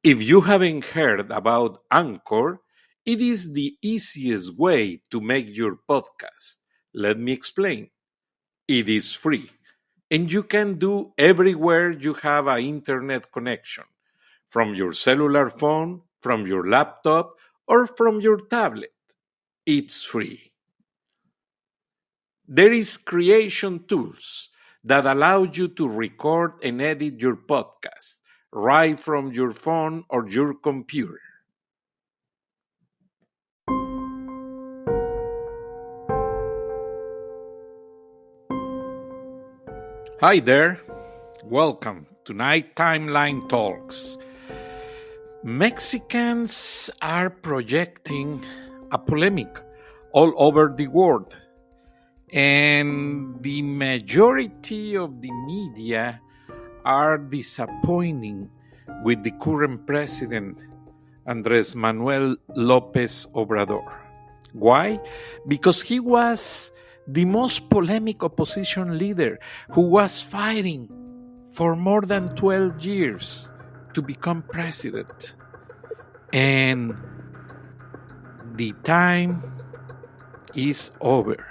If you haven't heard about Anchor, it is the easiest way to make your podcast. Let me explain. It is free, and you can do everywhere you have an internet connection, from your cellular phone, from your laptop, or from your tablet. It's free. There is creation tools that allow you to record and edit your podcast right from your phone or your computer. Hi there. Welcome to Night Timeline Talks. Mexicans are projecting a polemic all over the world, and the majority of the media are disappointing with the current president, Andrés Manuel López Obrador. Why? Because he was the most polemic opposition leader who was fighting for more than 12 years to become president. And the time is over.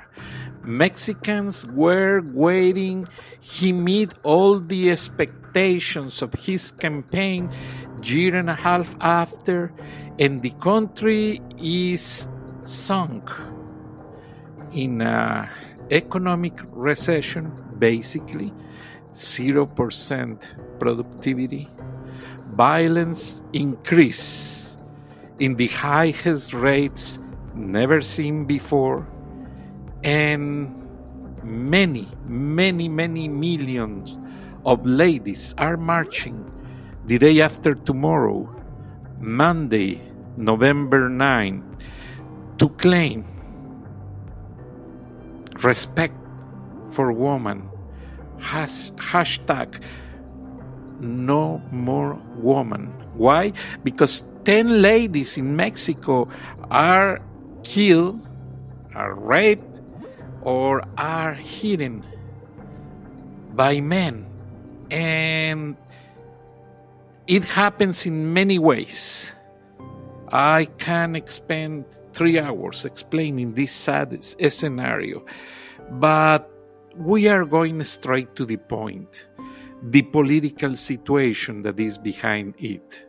Mexicans were waiting. He met all the expectations of his campaign year and a half after, and the country is sunk in an economic recession, basically, 0% productivity, violence increase in the highest rates never seen before, and many millions of ladies are marching the day after tomorrow, Monday, November 9, to claim respect for women. Hashtag no more woman. Why? Because 10 ladies in Mexico are killed, are raped, or are hidden by men. And it happens in many ways. I can spend 3 hours explaining this sad scenario, but we are going straight to the point, the political situation that is behind it.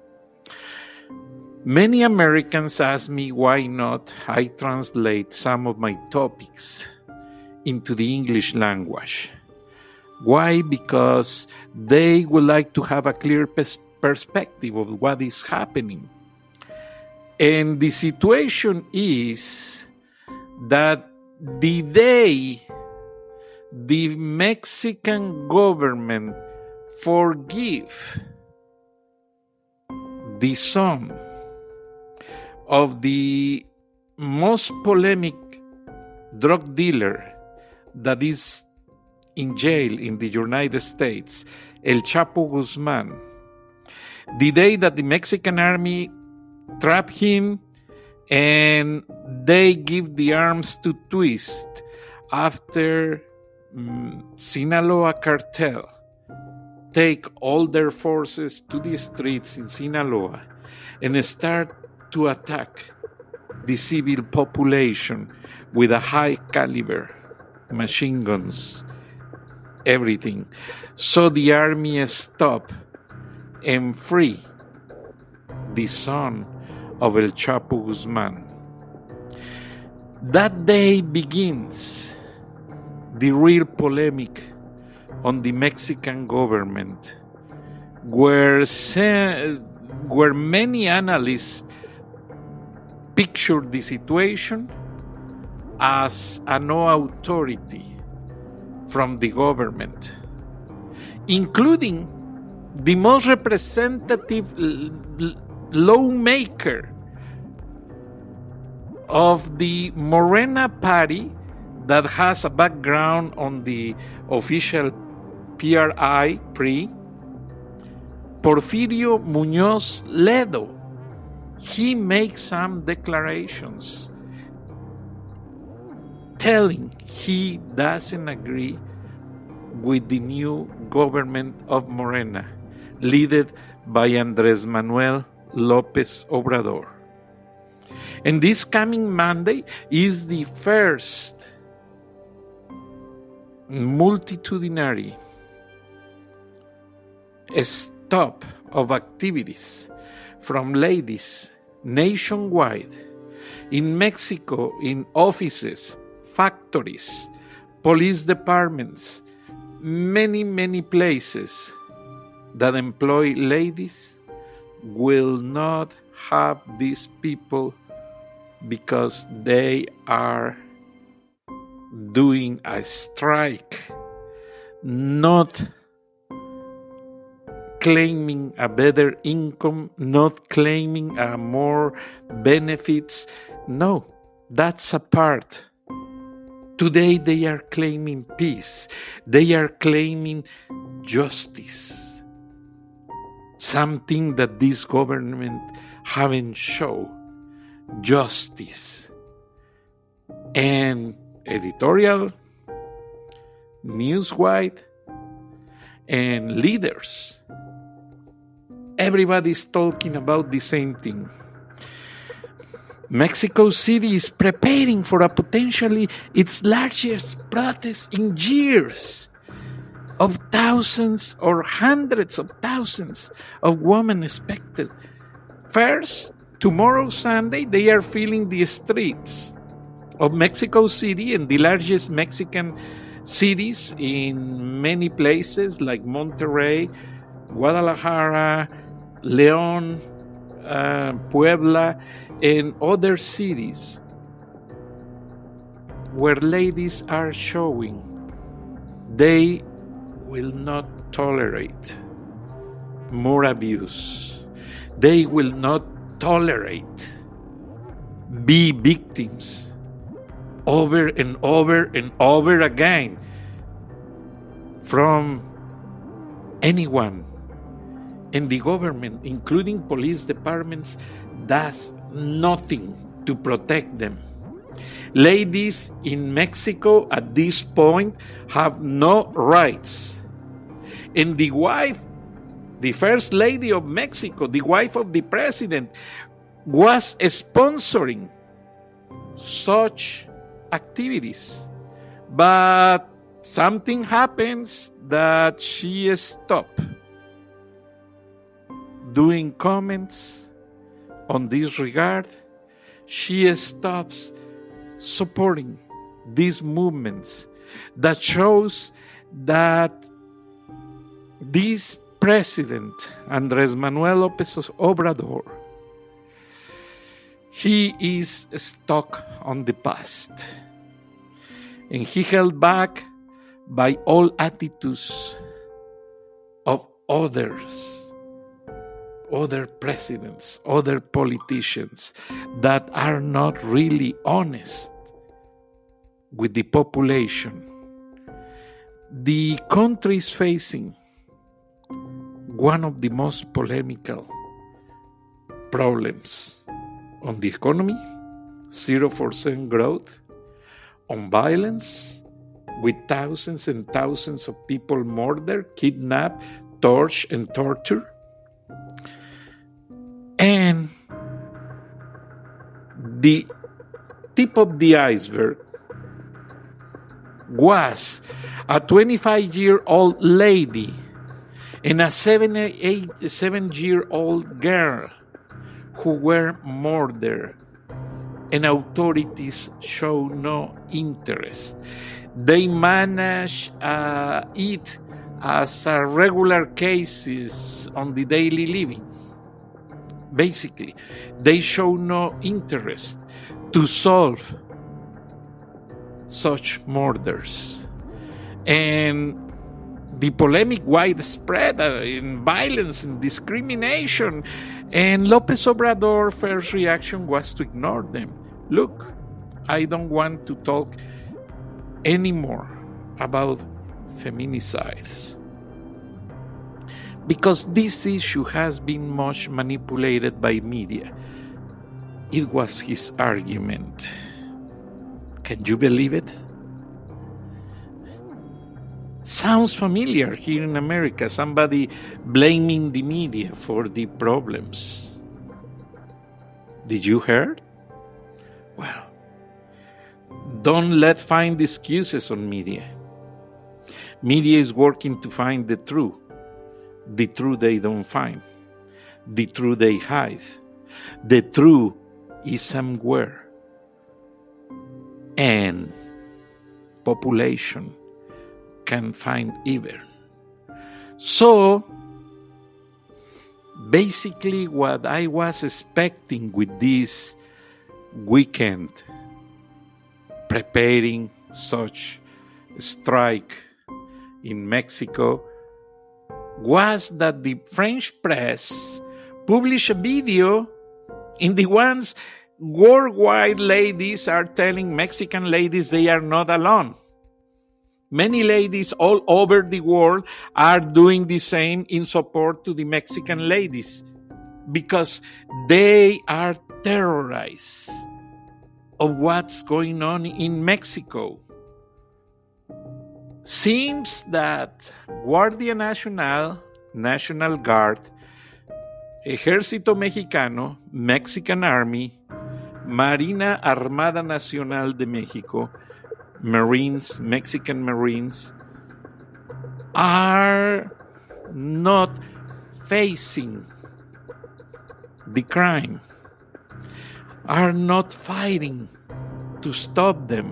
Many Americans ask me why not I translate some of my topics into the English language. Why? Because they would like to have a clear perspective of what is happening. And the situation is that the day the Mexican government forgive the son of the most polemic drug dealer that is in jail in the United States, El CHAPO GUZMAN, the day that the Mexican army trap him and they give the arms to twist after Sinaloa cartel take all their forces to the streets in Sinaloa and start to attack the civil population with a high caliber machine guns, everything. So the army stop and free the son of El CHAPO GUZMAN. That day begins the real polemic on the Mexican government, where many analysts picture the situation as a no authority from the government, including the most representative lawmaker of the Morena party that has a background on the official PRI, Porfirio Muñoz Ledo. He makes some declarations telling he doesn't agree with the new government of Morena, led by Andrés Manuel Lopez Obrador. And this coming Monday is the first multitudinary stop of activities from ladies nationwide in Mexico, in offices, factories, police departments, many places that employ ladies will not have these people because they are doing a strike, not claiming a better income, not claiming more benefits. No, that's a part. Today they are claiming peace. They are claiming justice. Something that this government haven't shown. Justice. And editorial, newswide, and leaders. Everybody's talking about the same thing. Mexico City is preparing for a potentially its largest protest in years, of thousands or hundreds of thousands of women expected. First, tomorrow, Sunday, they are filling the streets of Mexico City and the largest Mexican cities in many places like Monterrey, Guadalajara, León, Puebla, and other cities where ladies are showing they will not tolerate more abuse. They will not tolerate be victims over and over and over again from anyone. And the government, including police departments, does nothing to protect them. Ladies in Mexico at this point have no rights. And the wife, the first lady of Mexico, the wife of the president, was sponsoring such activities. But something happens that she stopped doing comments on this regard. She stops supporting these movements that shows that this president, Andrés Manuel López Obrador, he is stuck on the past. And he held back by all attitudes of others, other presidents, other politicians that are not really honest with the population. The country is facing one of the most polemical problems on the economy, 0% growth, on violence, with thousands and thousands of people murdered, kidnapped, tortured, and tortured. And the tip of the iceberg was a 25-year-old lady and a 7-year-old girl who were murdered, and authorities show no interest. They manage it as regular cases on the daily living. Basically, they show no interest to solve such murders. And the polemic widespread in violence and discrimination. And López Obrador's first reaction was to ignore them. Look, I don't want to talk anymore about feminicides, because this issue has been much manipulated by media. It was his argument. Can you believe it? Sounds familiar here in America, somebody blaming the media for the problems. Did you hear? Well, don't let find excuses on media. Media is working to find the truth they don't find, the truth they hide. The truth is somewhere, and population can find either. So, basically what I was expecting with this weekend, preparing such strike in Mexico, was that the French press published a video in the ones worldwide ladies are telling Mexican ladies they are not alone. Many ladies all over the world are doing the same in support to the Mexican ladies because they are terrorized of what's going on in Mexico. Seems that Guardia Nacional, National Guard, Ejército Mexicano, Mexican Army, Marina Armada Nacional de Mexico, Marines, Mexican Marines, are not facing the crime, are not fighting to stop them.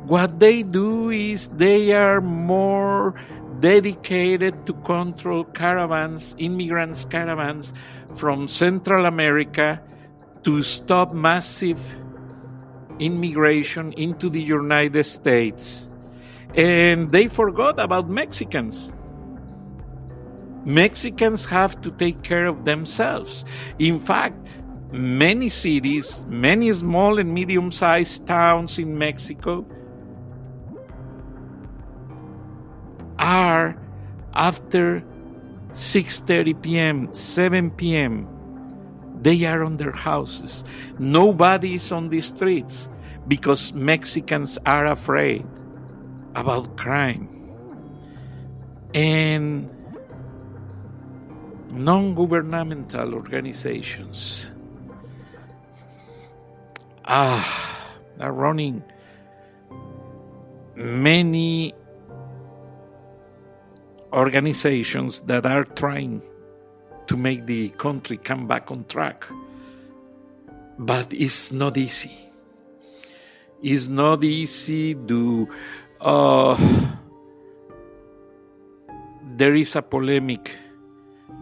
What they do is they are more dedicated to control caravans, immigrants' caravans from Central America to stop massive immigration into the United States. And they forgot about Mexicans. Mexicans have to take care of themselves. In fact, many cities, many small and medium-sized towns in Mexico are after 6:30 p.m., 7 p.m., they are on their houses. Nobody is on the streets because Mexicans are afraid about crime. And non-governmental organizations are running many organizations that are trying to make the country come back on track. But it's not easy. It's not easy to... there is a polemic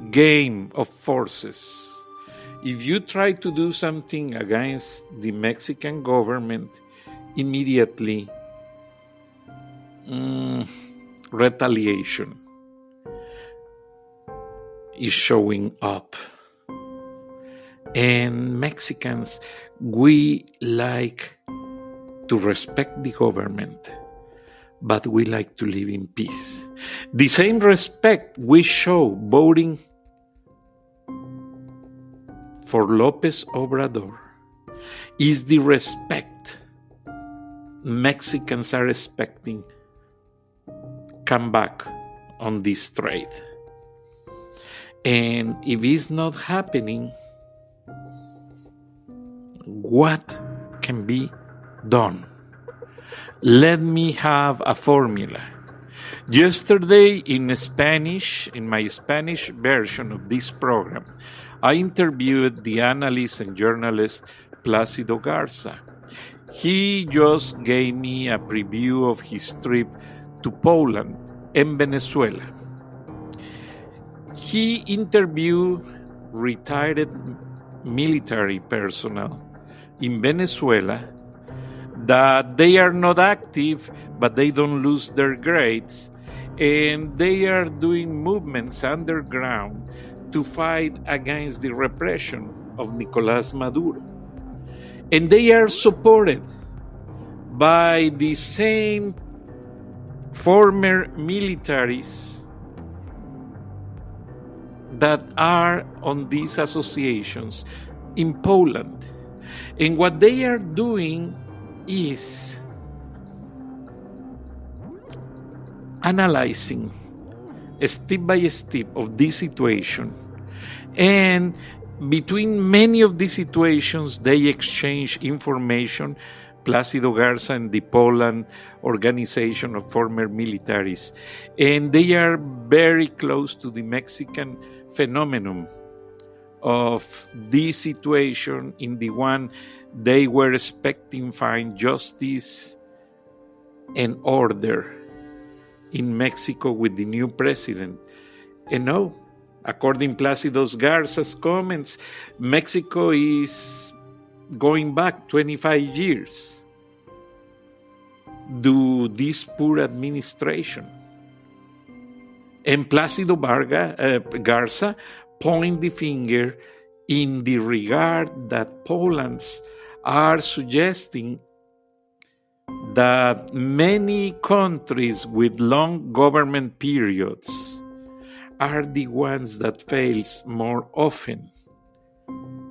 game of forces. If you try to do something against the Mexican government, immediately retaliation is showing up. And Mexicans, we like to respect the government, but we like to live in peace. The same respect we show voting for Lopez Obrador is the respect Mexicans are expecting come back on this trade. And if it's not happening, what can be done? Let me have a formula. Yesterday in Spanish, in my Spanish version of this program, I interviewed the analyst and journalist Plácido Garza. He just gave me a preview of his trip to Poland and Venezuela. He interviewed retired military personnel in Venezuela that they are not active, but they don't lose their grades, and they are doing movements underground to fight against the repression of Nicolás Maduro. And they are supported by the same former militaries that are on these associations in Poland. And what they are doing is analyzing step by step of this situation and Between many of these situations, they exchange information. Plácido Garza and the Poland Organization of Former Militaries. And they are very close to the Mexican phenomenon of this situation, in the one they were expecting find justice and order in Mexico with the new president. And no, according Plácido Garza's comments, Mexico is going back 25 years to this poor administration. And Plácido Garza point the finger in the regard that Poland's are suggesting that many countries with long government periods are the ones that fails more often.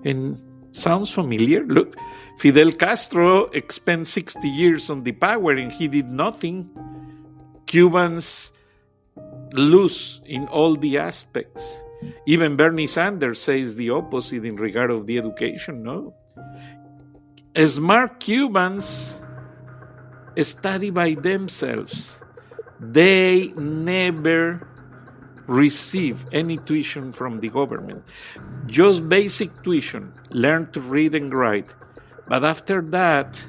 And sounds familiar? Look, Fidel Castro spent 60 years on the power and he did nothing. Cubans lose in all the aspects. Even Bernie Sanders says the opposite in regard of the education, no? Smart Cubans study by themselves. They never receive any tuition from the government. Just basic tuition, learn to read and write. But after that,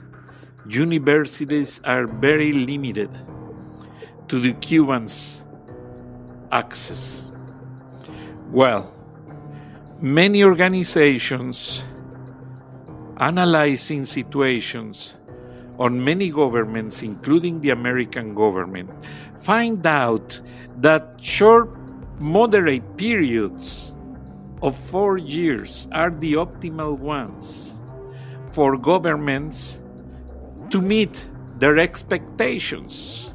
universities are very limited to the Cubans' access. Well, many organizations analyzing situations on many governments, including the American government, find out that short, moderate periods of 4 years are the optimal ones for governments to meet their expectations.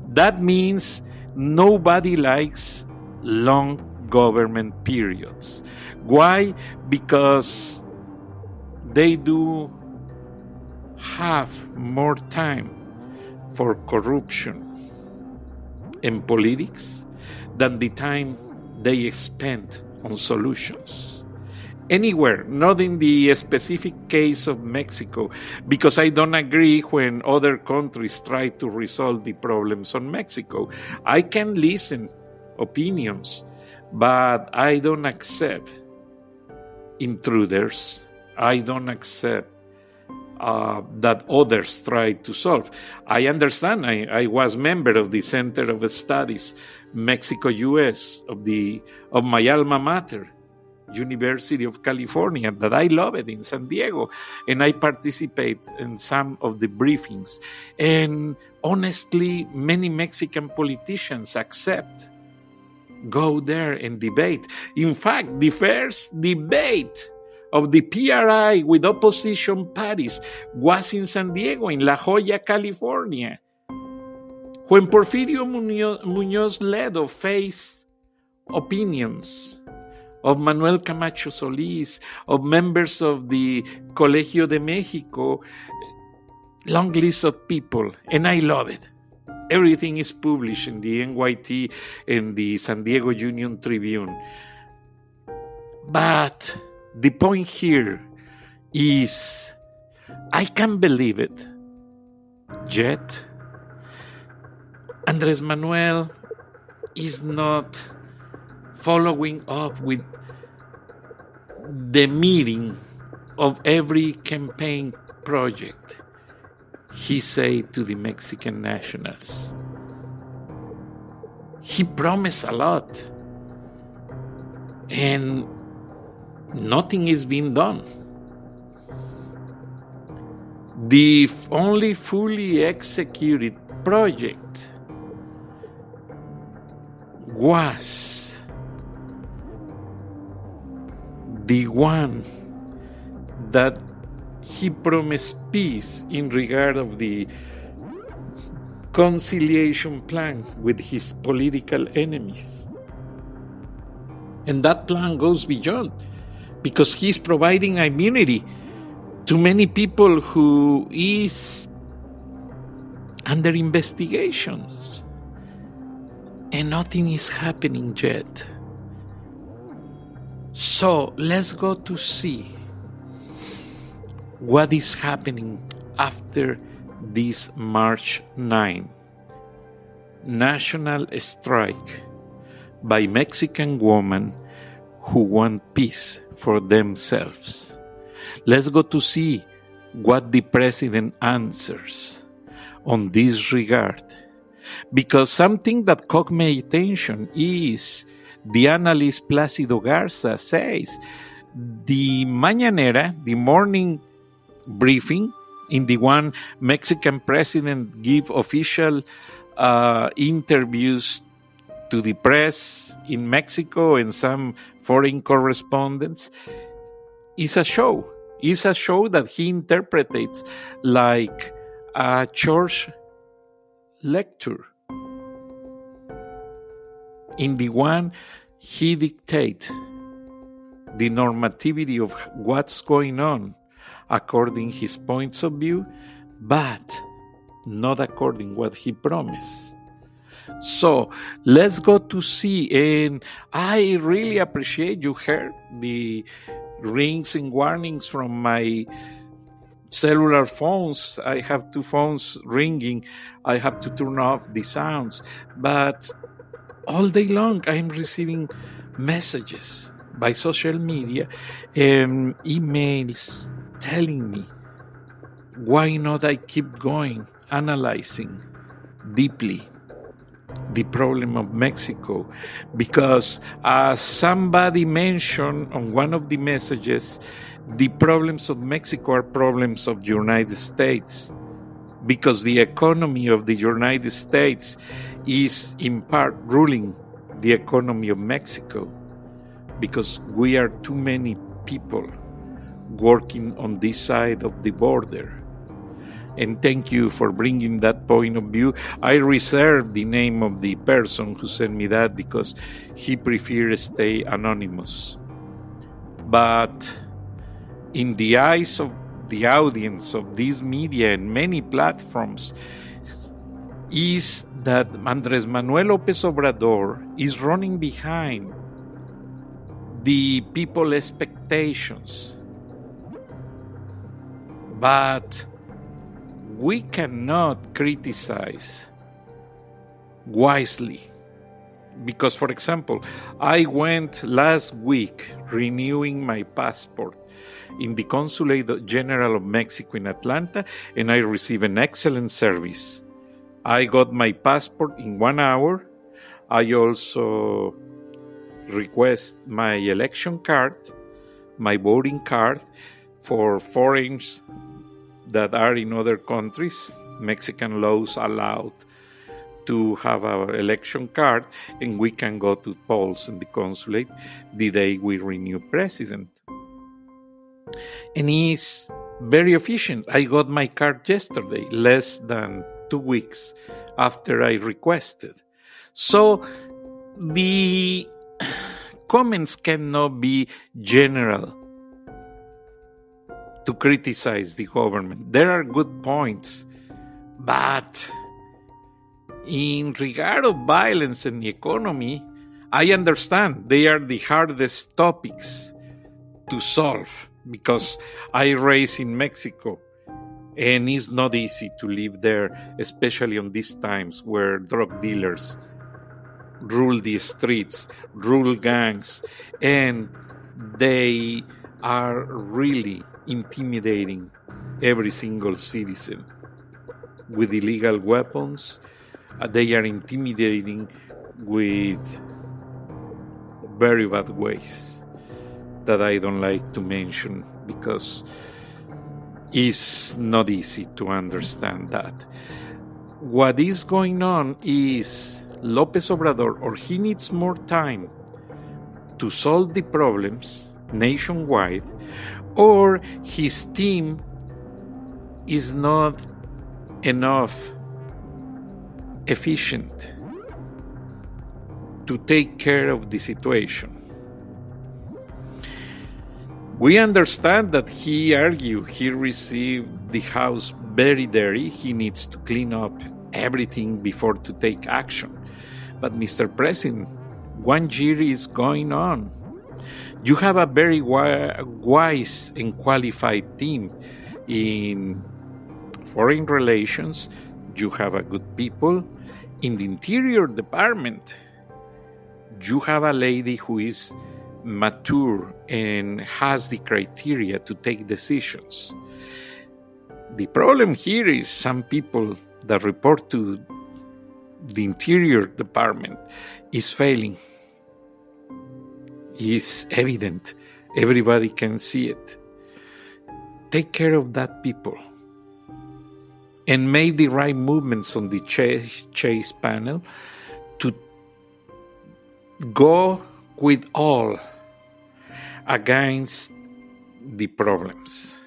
That means nobody likes long government periods. Why? Because they do have more time for corruption and politics than the time they spend on solutions. Anywhere, not in the specific case of Mexico, because I don't agree when other countries try to resolve the problems on Mexico. I can listen opinions, but I don't accept intruders. I don't accept that others try to solve. I understand. I was member of the Center of Studies, Mexico-US, of my alma mater, University of California, that I love it in San Diego, and I participate in some of the briefings. And honestly, many Mexican politicians go there and debate. In fact, the first debate of the PRI with opposition parties was in San Diego, in La Jolla, California, when Porfirio Muñoz Ledo faced opinions of Manuel Camacho Solís, of members of the Colegio de Mexico, long list of people, and I love it. Everything is published in the NYT and the San Diego Union Tribune. But the point here is, I can't believe it yet. Andrés Manuel is not following up with the meeting of every campaign project he said to the Mexican nationals. He promised a lot, and nothing is being done. The only fully executed project was the one that he promised peace in regard of the conciliation plan with his political enemies. And that plan goes beyond, because he's providing immunity to many people who is under investigations. And nothing is happening yet. So let's go to see what is happening after this March 9 national strike by Mexican women who want peace for themselves. Let's go to see what the president answers on this regard. Because something that caught my attention is the analyst Plácido Garza says the mañanera, the morning briefing, in the one Mexican president give official interviews to the press in Mexico and some foreign correspondents, is a show. It's a show that he interprets like a church lecture. In the one, he dictates the normativity of what's going on according his points of view, but not according what he promised. So let's go to see, and I really appreciate you heard the rings and warnings from my cellular phones. I have two phones ringing. I have to turn off the sounds, but all day long I'm receiving messages by social media and emails telling me why not I keep going, analyzing deeply the problem of Mexico, because as somebody mentioned on one of the messages, the problems of Mexico are problems of the United States, because the economy of the United States is in part ruling the economy of Mexico, because we are too many people working on this side of the border. And thank you for bringing that point of view. I reserve the name of the person who sent me that because he prefers to stay anonymous. But in the eyes of the audience of this media and many platforms, is that Andrés Manuel López Obrador is running behind the people's expectations. But we cannot criticize wisely. Because, for example, I went last week renewing my passport in the Consulate General of Mexico in Atlanta, and I received an excellent service. I got my passport in 1 hour. I also request my election card, my voting card for foreigners that are in other countries. Mexican laws allowed to have our election card, and we can go to polls in the consulate the day we renew president. And it's very efficient. I got my card yesterday, less than 2 weeks after I requested. So the comments cannot be general to criticize the government. There are good points, but in regard of violence and the economy, I understand they are the hardest topics to solve because I raised in Mexico, and it's not easy to live there, especially on these times where drug dealers rule the streets, rule gangs, and they are really intimidating every single citizen with illegal weapons. They are intimidating with very bad ways that I don't like to mention because it's not easy to understand that. What is going on is López Obrador, or he needs more time to solve the problems nationwide, or his team is not enough efficient to take care of the situation. We understand that he argued he received the house very dirty. He needs to clean up everything before to take action. But Mr. President, 1 year is going on. You have a very wise and qualified team in foreign relations. You have a good people. In the Interior Department, you have a lady who is mature and has the criteria to take decisions. The problem here is some people that report to the Interior Department is failing. It's evident. Everybody can see it. Take care of that people and make the right movements on the chase panel to go with all against the problems.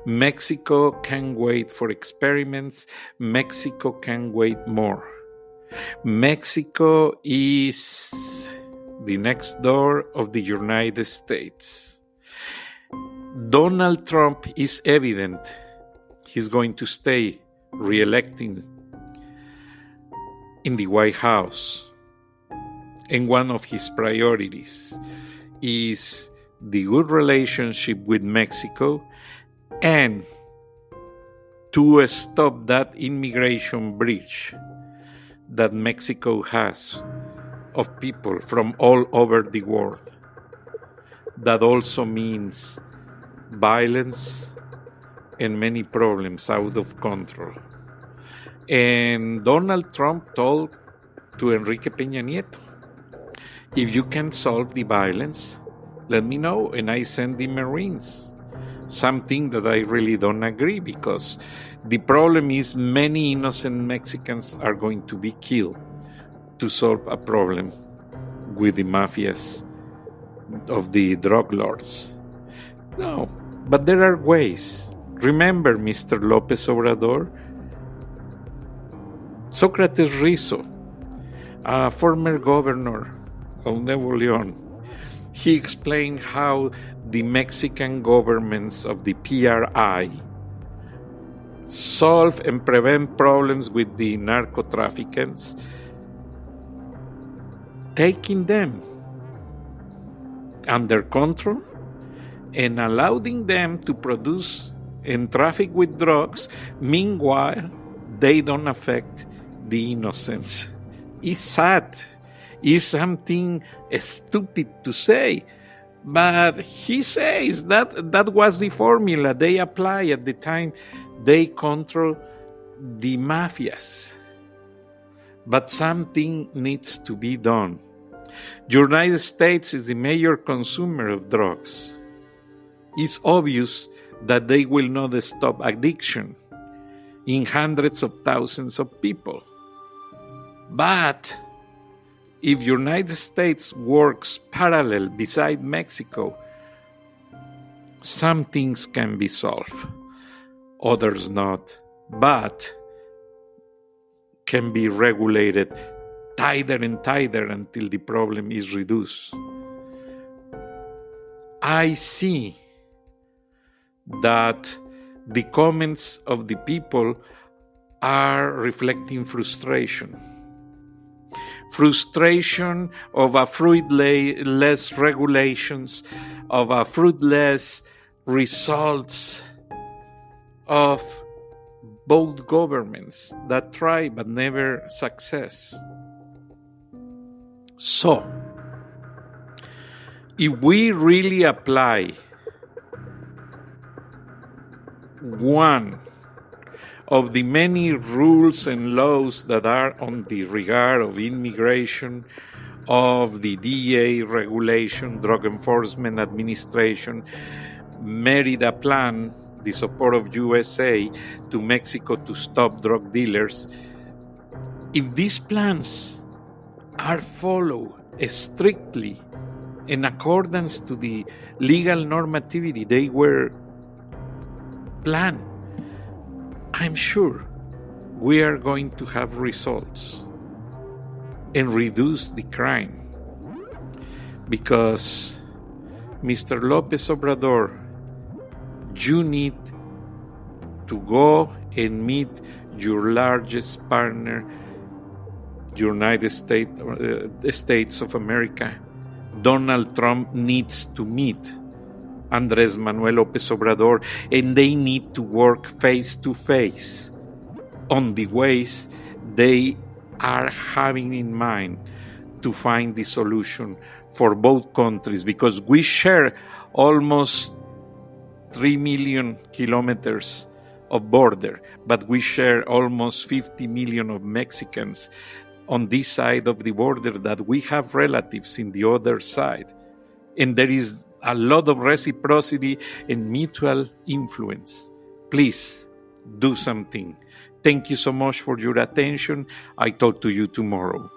Mexico can wait for experiments. Mexico can wait more. Mexico is the next door of the United States. Donald Trump is evident. He's going to stay re-electing in the White House. And one of his priorities is the good relationship with Mexico and to stop that immigration breach that Mexico has of people from all over the world. That also means violence and many problems out of control. And Donald Trump told to Enrique Peña Nieto, if you can solve the violence, let me know, and I send the Marines. Something that I really don't agree, because the problem is many innocent Mexicans are going to be killed to solve a problem with the mafias of the drug lords. No, but there are ways. Remember, Mr. López Obrador, Sócrates Rizzo, a former governor of Nuevo León, he explained how the Mexican governments of the PRI solve and prevent problems with the narco-traffickers, taking them under control and allowing them to produce and traffic with drugs. Meanwhile, they don't affect the innocents. It's sad. It's something stupid to say, but he says that was the formula they applied at the time they control the mafias. But something needs to be done. The United States is the major consumer of drugs. It's obvious that they will not stop addiction in hundreds of thousands of people. But if the United States works parallel beside Mexico, some things can be solved, others not, but can be regulated tighter and tighter until the problem is reduced. I see that the comments of the people are reflecting frustration. Frustration of a fruitless regulations, of a fruitless results of both governments that try but never success. So, if we really apply one of the many rules and laws that are on the regard of immigration, of the DEA regulation, Drug Enforcement Administration, Merida Plan, the support of USA to Mexico to stop drug dealers, if these plans are followed strictly in accordance to the legal normativity they were planned, I'm sure we are going to have results and reduce the crime. Because, Mr. López Obrador, you need to go and meet your largest partner, United States of America, Donald Trump needs to meet Andrés Manuel López Obrador, and they need to work face to face on the ways they are having in mind to find the solution for both countries, because we share almost 3 million kilometers of border, but we share almost 50 million of Mexicans on this side of the border that we have relatives in the other side. And there is a lot of reciprocity and mutual influence. Please do something. Thank you so much for your attention. I talk to you tomorrow.